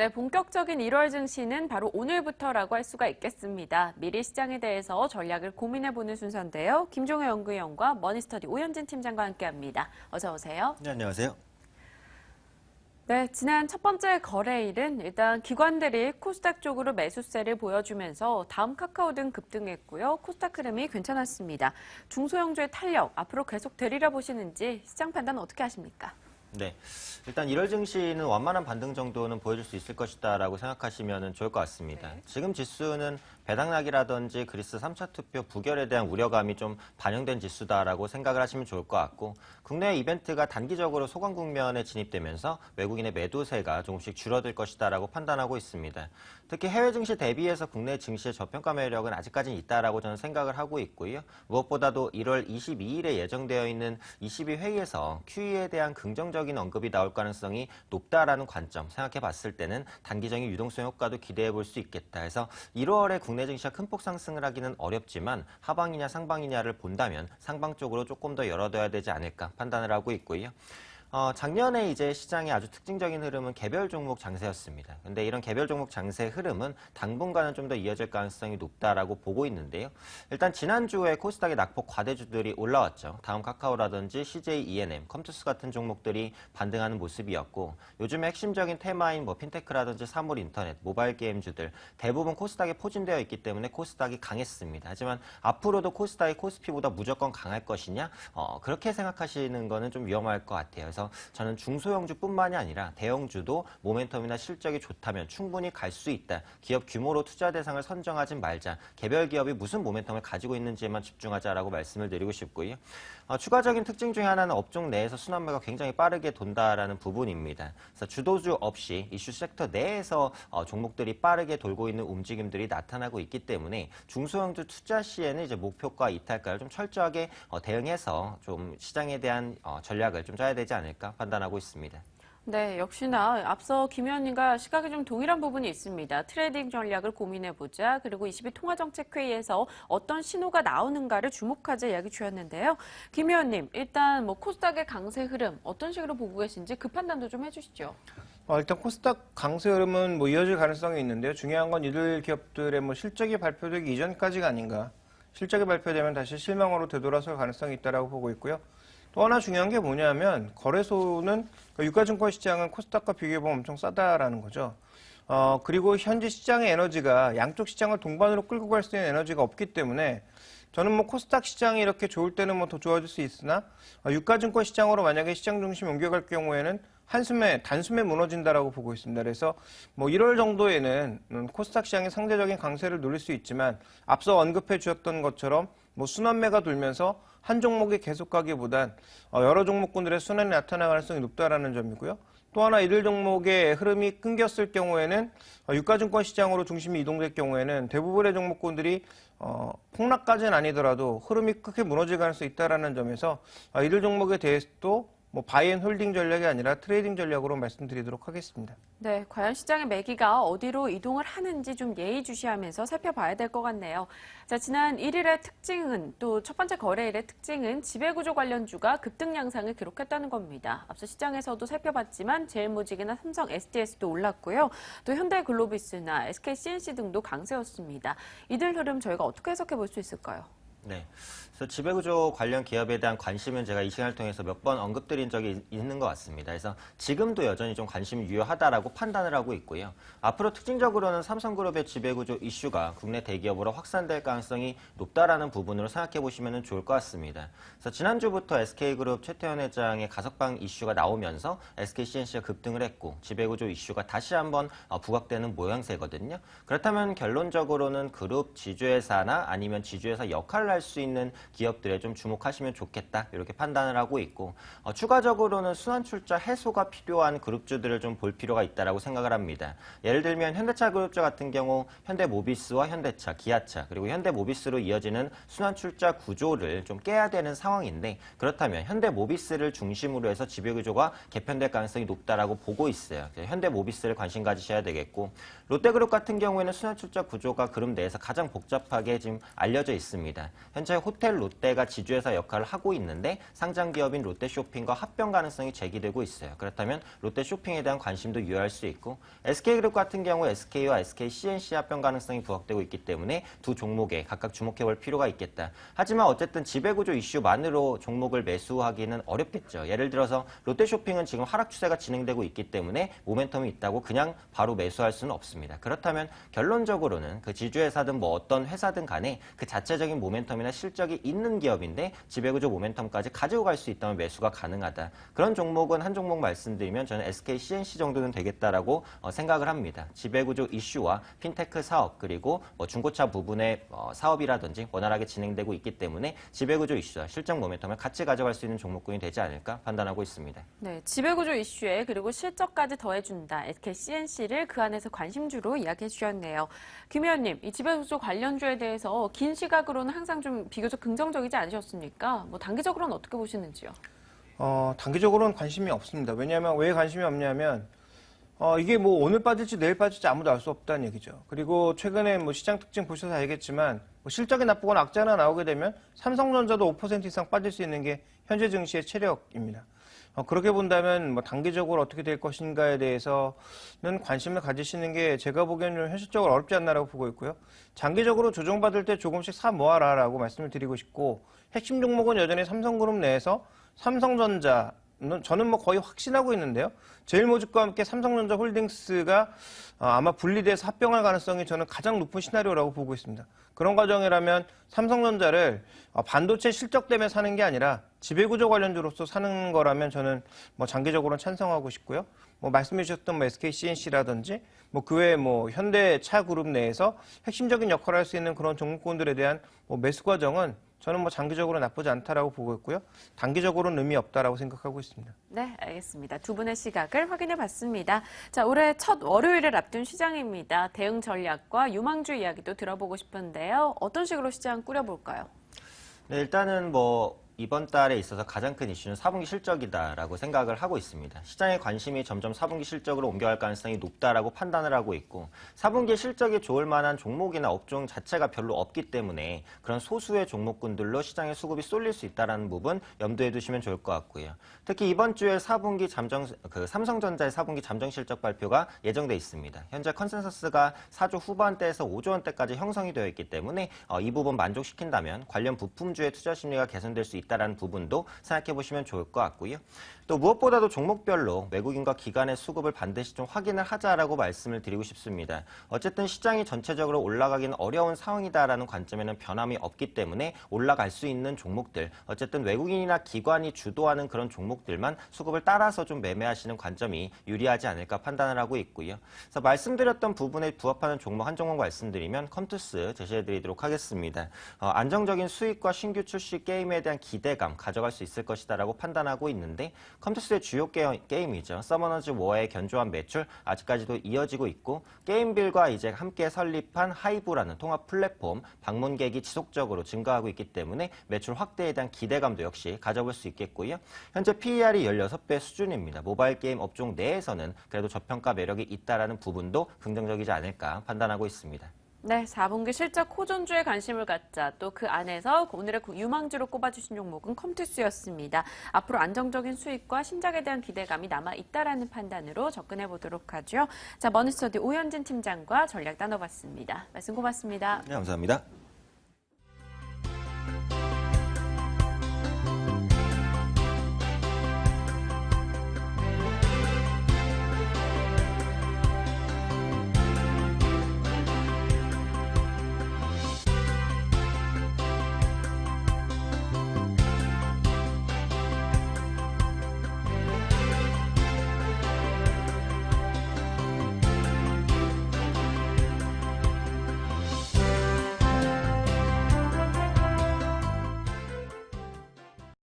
네, 본격적인 1월 증시는 바로 오늘부터라고 할 수가 있겠습니다. 미리 시장에 대해서 전략을 고민해보는 순서인데요. 김종효 연구위원과 머니스터디 오현진 팀장과 함께합니다. 어서 오세요. 네, 안녕하세요. 네, 지난 첫 번째 거래일은 일단 기관들이 코스닥 쪽으로 매수세를 보여주면서 다음 카카오 등 급등했고요. 코스닥 흐름이 괜찮았습니다. 중소형주의 탄력 앞으로 계속 되리라 보시는지 시장 판단 어떻게 하십니까? 네, 일단 1월 증시는 완만한 반등 정도는 보여줄 수 있을 것이다라고 생각하시면 좋을 것 같습니다. 네. 지금 지수는 배당락이라든지 그리스 3차 투표 부결에 대한 우려감이 좀 반영된 지수다라고 생각을 하시면 좋을 것 같고, 국내 이벤트가 단기적으로 소강 국면에 진입되면서 외국인의 매도세가 조금씩 줄어들 것이다라고 판단하고 있습니다. 특히 해외 증시 대비해서 국내 증시의 저평가 매력은 아직까지는 있다라고 저는 생각을 하고 있고요. 무엇보다도 1월 22일에 예정되어 있는 ECB 회의에서 QE에 대한 긍정적인 언급이 나올 가능성이 높다라는 관점 생각해 봤을 때는 단기적인 유동성 효과도 기대해 볼 수 있겠다 해서 1월에 국내 증시가 큰 폭 상승을 하기는 어렵지만 하방이냐 상방이냐를 본다면 상방 쪽으로 조금 더 열어둬야 되지 않을까 판단을 하고 있고요. 작년에 이제 시장의 아주 특징적인 흐름은 개별 종목 장세였습니다. 근데 이런 개별 종목 장세 흐름은 당분간은 좀 더 이어질 가능성이 높다라고 보고 있는데요. 일단 지난주에 코스닥의 낙폭 과대주들이 올라왔죠. 다음 카카오라든지 CJ E&M, 컴투스 같은 종목들이 반등하는 모습이었고, 요즘에 핵심적인 테마인 핀테크라든지 사물 인터넷, 모바일 게임주들 대부분 코스닥에 포진되어 있기 때문에 코스닥이 강했습니다. 하지만 앞으로도 코스닥이 코스피보다 무조건 강할 것이냐? 그렇게 생각하시는 거는 좀 위험할 것 같아요. 그래서 저는 중소형주뿐만이 아니라 대형주도 모멘텀이나 실적이 좋다면 충분히 갈 수 있다. 기업 규모로 투자 대상을 선정하지 말자. 개별 기업이 무슨 모멘텀을 가지고 있는지에만 집중하자라고 말씀을 드리고 싶고요. 추가적인 특징 중에 하나는 업종 내에서 순환매가 굉장히 빠르게 돈다라는 부분입니다. 그래서 주도주 없이 이슈 섹터 내에서 종목들이 빠르게 돌고 있는 움직임들이 나타나고 있기 때문에 중소형주 투자 시에는 이제 목표가 이탈가를 좀 철저하게 대응해서 좀 시장에 대한 전략을 좀 짜야 되지 않을까 판단하고 있습니다. 네, 역시나 앞서 김 의원님과 시각이 좀 동일한 부분이 있습니다. 트레이딩 전략을 고민해보자. 그리고 22 통화정책회의에서 어떤 신호가 나오는가를 주목하자 이야기 주셨는데요. 김 의원님, 일단 코스닥의 강세 흐름 어떤 식으로 보고 계신지 그 판단도 좀 해주시죠. 일단 코스닥 강세 흐름은 이어질 가능성이 있는데요. 중요한 건 이들 기업들의 실적이 발표되기 이전까지가 아닌가. 실적이 발표되면 다시 실망으로 되돌아설 가능성이 있다고 보고 있고요. 또 하나 중요한 게 뭐냐면 거래소는 유가증권 시장은 코스닥과 비교해보면 엄청 싸다라는 거죠. 그리고 현재 시장의 에너지가 양쪽 시장을 동반으로 끌고 갈 수 있는 에너지가 없기 때문에 저는 코스닥 시장이 이렇게 좋을 때는 더 좋아질 수 있으나 유가증권 시장으로 만약에 시장 중심이 옮겨갈 경우에는 단숨에 무너진다라고 보고 있습니다. 그래서 1월 정도에는 코스닥 시장이 상대적인 강세를 누릴 수 있지만 앞서 언급해 주셨던 것처럼 순환매가 돌면서 한 종목이 계속 가기보단 여러 종목군들의 순환이 나타날 가능성이 높다라는 점이고요. 또 하나 이들 종목의 흐름이 끊겼을 경우에는 유가증권 시장으로 중심이 이동될 경우에는 대부분의 종목군들이 폭락까지는 아니더라도 흐름이 크게 무너질 가능성이 있다라는 점에서 이들 종목에 대해서도 바이앤홀딩 전략이 아니라 트레이딩 전략으로 말씀드리도록 하겠습니다. 네, 과연 시장의 매기가 어디로 이동을 하는지 좀 예의주시하면서 살펴봐야 될 것 같네요. 자, 지난 1일의 특징은 또 첫 번째 거래일의 특징은 지배구조 관련주가 급등 양상을 기록했다는 겁니다. 앞서 시장에서도 살펴봤지만 제일모직이나 삼성 SDS도 올랐고요. 또 현대글로비스나 SK CNC 등도 강세였습니다. 이들 흐름 저희가 어떻게 해석해 볼 수 있을까요? 네. 그래서 지배구조 관련 기업에 대한 관심은 제가 이 시간을 통해서 몇 번 언급드린 적이 있는 것 같습니다. 그래서 지금도 여전히 좀 관심이 유효하다라고 판단을 하고 있고요. 앞으로 특징적으로는 삼성그룹의 지배구조 이슈가 국내 대기업으로 확산될 가능성이 높다라는 부분으로 생각해 보시면 좋을 것 같습니다. 그래서 지난주부터 SK그룹 최태원 회장의 가석방 이슈가 나오면서 SKCNC가 급등을 했고 지배구조 이슈가 다시 한번 부각되는 모양새거든요. 그렇다면 결론적으로는 그룹 지주회사나 아니면 지주회사 역할을 할 수 있는 기업들에 좀 주목하시면 좋겠다 이렇게 판단을 하고 있고, 추가적으로는 순환출자 해소가 필요한 그룹주들을 좀 볼 필요가 있다라고 생각을 합니다. 예를 들면 현대차 그룹주 같은 경우 현대모비스와 현대차, 기아차 그리고 현대모비스로 이어지는 순환출자 구조를 좀 깨야 되는 상황인데, 그렇다면 현대모비스를 중심으로 해서 지배구조가 개편될 가능성이 높다라고 보고 있어요. 현대모비스를 관심 가지셔야 되겠고, 롯데그룹 같은 경우에는 순환출자 구조가 그룹 내에서 가장 복잡하게 지금 알려져 있습니다. 현재 호텔 롯데가 지주회사 역할을 하고 있는데 상장 기업인 롯데쇼핑과 합병 가능성이 제기되고 있어요. 그렇다면 롯데쇼핑에 대한 관심도 유효할 수 있고 SK그룹 같은 경우 SK와 SK CNC 합병 가능성이 부각되고 있기 때문에 두 종목에 각각 주목해볼 필요가 있겠다. 하지만 어쨌든 지배구조 이슈만으로 종목을 매수하기는 어렵겠죠. 예를 들어서 롯데쇼핑은 지금 하락 추세가 진행되고 있기 때문에 모멘텀이 있다고 그냥 바로 매수할 수는 없습니다. 그렇다면 결론적으로는 그 지주회사든 뭐 어떤 회사든 간에 그 자체적인 모멘텀이나 실적이 있는 기업인데 지배구조 모멘텀까지 가지고 갈 수 있다면 매수가 가능하다. 그런 종목은 한 종목 말씀드리면 저는 SK CNC 정도는 되겠다라고 생각을 합니다. 지배구조 이슈와 핀테크 사업 그리고 뭐 중고차 부분의 사업이라든지 원활하게 진행되고 있기 때문에 지배구조 이슈와 실적 모멘텀을 같이 가져갈 수 있는 종목군이 되지 않을까 판단하고 있습니다. 네, 지배구조 이슈에 그리고 실적까지 더해준다. SK CNC를 그 안에서 관심주로 이야기해 주셨네요. 김 의원님, 이 지배구조 관련주에 대해서 긴 시각으로는 항상 좀 비교적 긍정적이지 않으셨습니까? 뭐 단기적으로는 어떻게 보시는지요? 단기적으로는 관심이 없습니다. 왜냐하면 왜 관심이 없냐면 이게 뭐 오늘 빠질지 내일 빠질지 아무도 알 수 없다는 얘기죠. 그리고 최근에 뭐 시장 특징 보셔서 알겠지만 뭐 실적이 나쁘거나 악재가 나오게 되면 삼성전자도 5% 이상 빠질 수 있는 게 현재 증시의 체력입니다. 그렇게 본다면 뭐 단기적으로 어떻게 될 것인가에 대해서는 관심을 가지시는 게 제가 보기에는 좀 현실적으로 어렵지 않나라고 보고 있고요. 장기적으로 조정받을 때 조금씩 사 모아라라고 말씀을 드리고 싶고 핵심 종목은 여전히 삼성그룹 내에서 삼성전자 저는 뭐 거의 확신하고 있는데요. 제일모직과 함께 삼성전자 홀딩스가 아마 분리돼서 합병할 가능성이 저는 가장 높은 시나리오라고 보고 있습니다. 그런 과정이라면 삼성전자를 반도체 실적 때문에 사는 게 아니라 지배구조 관련주로서 사는 거라면 저는 뭐 장기적으로는 찬성하고 싶고요. 뭐 말씀해 주셨던 뭐 SK CNC라든지 뭐 그 외에 뭐 현대차 그룹 내에서 핵심적인 역할을 할 수 있는 그런 종목군들에 대한 뭐 매수 과정은 저는 뭐 장기적으로 나쁘지 않다라고 보고 있고요. 단기적으로는 의미 없다라고 생각하고 있습니다. 네, 알겠습니다. 두 분의 시각을 확인해 봤습니다. 자, 올해 첫 월요일을 앞둔 시장입니다. 대응 전략과 유망주 이야기도 들어보고 싶은데요. 어떤 식으로 시장 꾸려볼까요? 네, 일단은 뭐 이번 달에 있어서 가장 큰 이슈는 4분기 실적이다라고 생각을 하고 있습니다. 시장의 관심이 점점 4분기 실적으로 옮겨갈 가능성이 높다라고 판단을 하고 있고 4분기 실적이 좋을 만한 종목이나 업종 자체가 별로 없기 때문에 그런 소수의 종목군들로 시장의 수급이 쏠릴 수 있다는 부분 염두에 두시면 좋을 것 같고요. 특히 이번 주에 4분기 삼성전자의 4분기 잠정 실적 발표가 예정돼 있습니다. 현재 컨센서스가 4조 후반대에서 5조 원대까지 형성이 되어 있기 때문에 이 부분 만족시킨다면 관련 부품주의 투자 심리가 개선될 수 있다는 부분도 생각해 보시면 좋을 것 같고요. 또 무엇보다도 종목별로 외국인과 기관의 수급을 반드시 좀 확인을 하자라고 말씀을 드리고 싶습니다. 어쨌든 시장이 전체적으로 올라가기는 어려운 상황이다라는 관점에는 변함이 없기 때문에 올라갈 수 있는 종목들, 어쨌든 외국인이나 기관이 주도하는 그런 종목들만 수급을 따라서 좀 매매하시는 관점이 유리하지 않을까 판단을 하고 있고요. 그래서 말씀드렸던 부분에 부합하는 종목 한 종목 말씀드리면 컴투스 제시해 드리도록 하겠습니다. 안정적인 수익과 신규 출시 게임에 대한 기대감 가져갈 수 있을 것이다라고 판단하고 있는데 컴투스의 주요 게임이죠. 서머너즈 워의 견조한 매출 아직까지도 이어지고 있고 게임빌과 이제 함께 설립한 하이브라는 통합 플랫폼 방문객이 지속적으로 증가하고 있기 때문에 매출 확대에 대한 기대감도 역시 가져볼 수 있겠고요. 현재 PER이 16배 수준입니다. 모바일 게임 업종 내에서는 그래도 저평가 매력이 있다라는 부분도 긍정적이지 않을까 판단하고 있습니다. 네, 4분기 실적 호전주에 관심을 갖자. 또 그 안에서 오늘의 유망주로 꼽아주신 종목은 컴투스였습니다. 앞으로 안정적인 수익과 신작에 대한 기대감이 남아있다라는 판단으로 접근해 보도록 하죠. 자, 머니스터디 오현진 팀장과 전략 나눠봤습니다. 말씀 고맙습니다. 네, 감사합니다.